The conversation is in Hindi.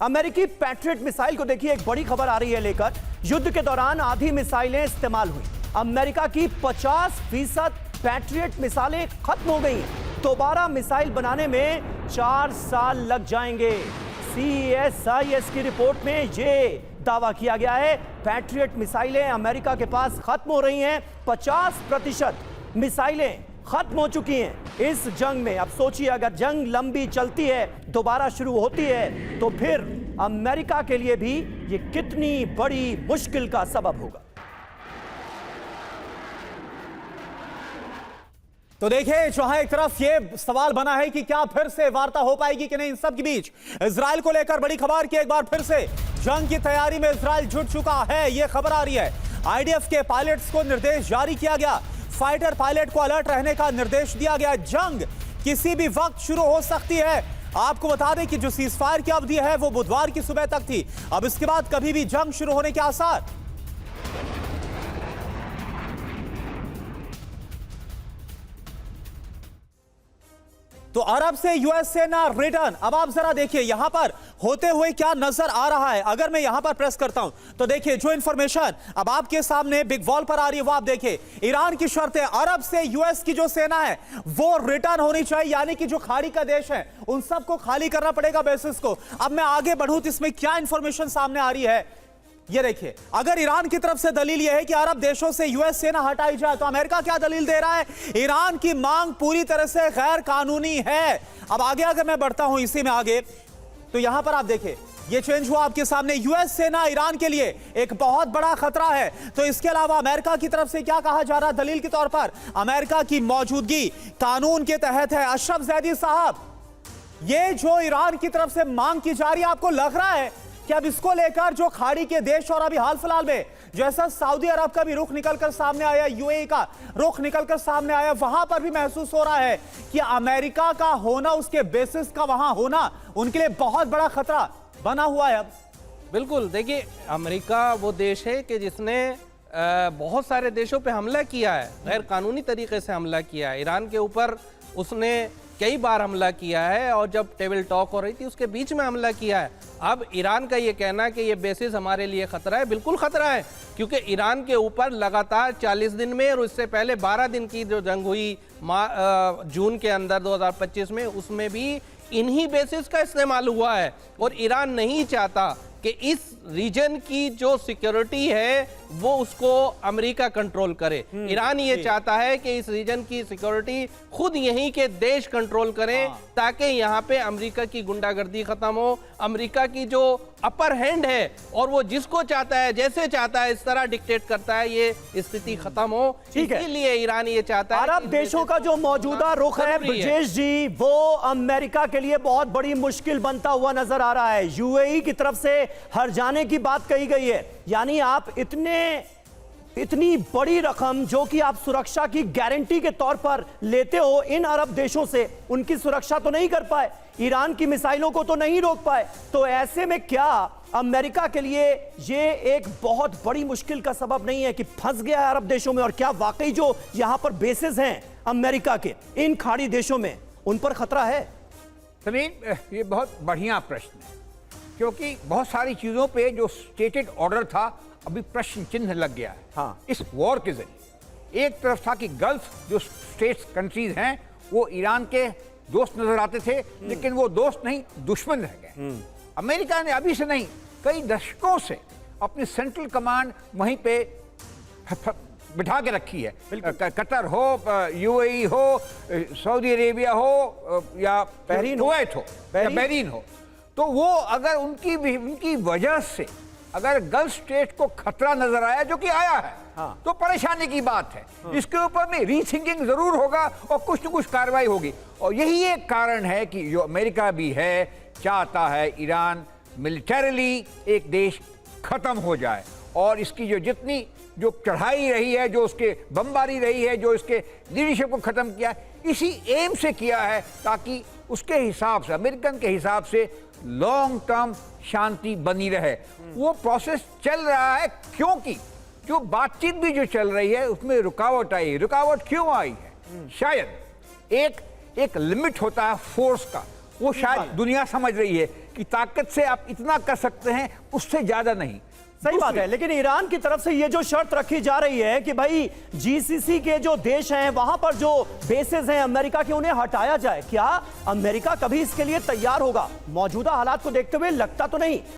अमेरिकी पैट्रियट मिसाइल को देखिए, एक बड़ी खबर आ रही है लेकर। युद्ध के दौरान आधी मिसाइलें इस्तेमाल हुई। अमेरिका की 50% पैट्रियट मिसाइलें खत्म हो गई। दोबारा मिसाइल बनाने में 4 साल लग जाएंगे। CSIS की रिपोर्ट में यह दावा किया गया है, पैट्रियट मिसाइलें अमेरिका के पास खत्म हो रही हैं। 50% मिसाइलें खत्म हो चुकी हैं इस जंग में। अब सोचिए, अगर जंग लंबी चलती है, दोबारा शुरू होती है, तो फिर अमेरिका के लिए भी ये कितनी बड़ी मुश्किल का सबब होगा। तो देखिए, जहां एक तरफ ये सवाल बना है कि क्या फिर से वार्ता हो पाएगी कि नहीं, इन सब के बीच इजराइल को लेकर बड़ी खबर कि एक बार फिर से जंग की तैयारी में इजराइल जुट चुका है। यह खबर आ रही है, IDF के पायलट्स को निर्देश जारी किया गया, फाइटर पायलट को अलर्ट रहने का निर्देश दिया गया। जंग किसी भी वक्त शुरू हो सकती है। आपको बता दें कि जो सीजफायर की अवधि है वो बुधवार की सुबह तक थी। अब इसके बाद कभी भी जंग शुरू होने के आसार। तो अरब से यूएस सेना रिटर्न। अब आप जरा देखिए यहां पर होते हुए क्या नजर आ रहा है। अगर मैं यहां पर प्रेस करता हूं तो देखिए, जो इंफॉर्मेशन अब आपके सामने बिग वॉल पर आ रही है वो आप देखिए। ईरान की शर्तें, अरब से यूएस की जो सेना है वो रिटर्न होनी चाहिए, यानी कि जो खाड़ी का देश है उन सबको खाली करना पड़ेगा बेसिस को। अब मैं आगे बढ़ूं तो इसमें क्या इंफॉर्मेशन सामने आ रही है ये देखिए। अगर ईरान की तरफ से दलील यह है कि अरब देशों से यूएस सेना हटाई जाए, तो अमेरिका क्या दलील दे रहा है? ईरान की मांग पूरी तरह से गैर कानूनी है। अब आगे अगर मैं बढ़ता हूं इसी में आगे, तो यहां पर आप देखिए ये चेंज हुआ आपके सामने। यूएस सेना ईरान के लिए एक बहुत बड़ा खतरा है। तो इसके अलावा अमेरिका की तरफ से क्या कहा जा रहा है दलील के तौर पर? अमेरिका की मौजूदगी कानून के तहत है। अशरफ जैदी साहब, ये जो ईरान की तरफ से मांग की जा रही है, आपको लग रहा है कि अब इसको लेकर जो खाड़ी के देश, और अभी हाल फिलहाल में जैसा सऊदी अरब का भी रुख निकलकर सामने आया, UAE का रुख निकलकर सामने आया, वहां पर भी महसूस हो रहा है कि अमेरिका का होना, उसके बेसिस का वहां होना उनके लिए बहुत बड़ा खतरा बना हुआ है। अब बिल्कुल देखिए, अमेरिका वो देश है कि जिसने बहुत सारे देशों पे हमला किया है, गैर कानूनी तरीके से हमला किया है। ईरान के ऊपर उसने कई बार हमला किया है, और जब टेबल टॉक हो रही थी उसके बीच में हमला किया है। अब ईरान का ये कहना कि ये बेसिस हमारे लिए खतरा है, बिल्कुल खतरा है, क्योंकि ईरान के ऊपर लगातार 40 दिन में, और इससे पहले 12 दिन की जो जंग हुई जून के अंदर 2025 में, उसमें भी इन्हीं बेसिस का इस्तेमाल हुआ है। और ईरान नहीं चाहता कि इस रीजन की जो सिक्योरिटी है वो उसको अमेरिका कंट्रोल करे। ईरान ये चाहता है कि इस रीजन की सिक्योरिटी खुद यहीं के देश कंट्रोल करें, ताकि यहाँ पे अमेरिका की गुंडागर्दी खत्म हो, अमेरिका की जो अपर हैंड है, और वो जिसको चाहता है, जैसे चाहता है, इस तरह डिक्टेट करता है, ये स्थिति खत्म हो। इसीलिए ईरान ये चाहता है। अरब देशों का जो मौजूदा रुख है ब्रजेश जी, वो अमेरिका के लिए बहुत बड़ी मुश्किल बनता हुआ नजर आ रहा है। UAE की तरफ से हर जाने की बात कही गई है, यानी आप इतनी बड़ी रकम जो कि आप सुरक्षा की गारंटी के तौर पर लेते हो इन अरब देशों से, उनकी सुरक्षा तो नहीं कर पाए, ईरान की मिसाइलों को तो नहीं रोक पाए। तो ऐसे में क्या अमेरिका के लिए ये एक बहुत बड़ी मुश्किल का सबब नहीं है कि फंस गया है अरब देशों में? और क्या वाकई जो यहां पर बेसेस हैं अमेरिका के इन खाड़ी देशों में, उन पर खतरा है? समीर, ये बहुत बढ़िया प्रश्न है, क्योंकि बहुत सारी चीज़ों पे जो स्टेटेड ऑर्डर था अभी प्रश्न चिन्ह लग गया है। हाँ। इस वॉर के जरिए एक तरफ था कि गल्फ जो स्टेट्स कंट्रीज हैं वो ईरान के दोस्त नजर आते थे, लेकिन वो दोस्त नहीं, दुश्मन रह गए। अमेरिका ने अभी से नहीं, कई दशकों से अपनी सेंट्रल कमांड वहीं पे बिठा के रखी है। कतर हो, UAE हो, सऊदी अरेबिया हो, या कुवैत हो, या बहरीन हो, तो वो अगर उनकी वजह से अगर गल्फ स्टेट को खतरा नजर आया, जो कि आया है, तो परेशानी की बात है। इसके ऊपर में रीथिंकिंग जरूर होगा और कुछ न कुछ कार्रवाई होगी। और यही एक कारण है कि जो अमेरिका भी है, चाहता है ईरान मिलिटरीली एक देश खत्म हो जाए, और इसकी जितनी चढ़ाई रही है, जो उसके बमबारी रही है, जो इसके लीडरशिप को खत्म किया, इसी एम से किया है, ताकि उसके हिसाब से, अमेरिकन के हिसाब से लॉन्ग टर्म शांति बनी रहे। वो प्रोसेस चल रहा है, क्योंकि जो बातचीत भी जो चल रही है उसमें रुकावट आई। रुकावट क्यों आई है? शायद एक लिमिट होता है फोर्स का, वो शायद दुनिया समझ रही है की ताकत से आप इतना कर सकते हैं, उससे ज्यादा नहीं। सही बात है, लेकिन ईरान की तरफ से ये जो शर्त रखी जा रही है कि भाई जीसीसी के जो देश हैं वहां पर जो बेसेस हैं अमेरिका के, उन्हें हटाया जाए, क्या अमेरिका कभी इसके लिए तैयार होगा? मौजूदा हालात को देखते हुए लगता तो नहीं।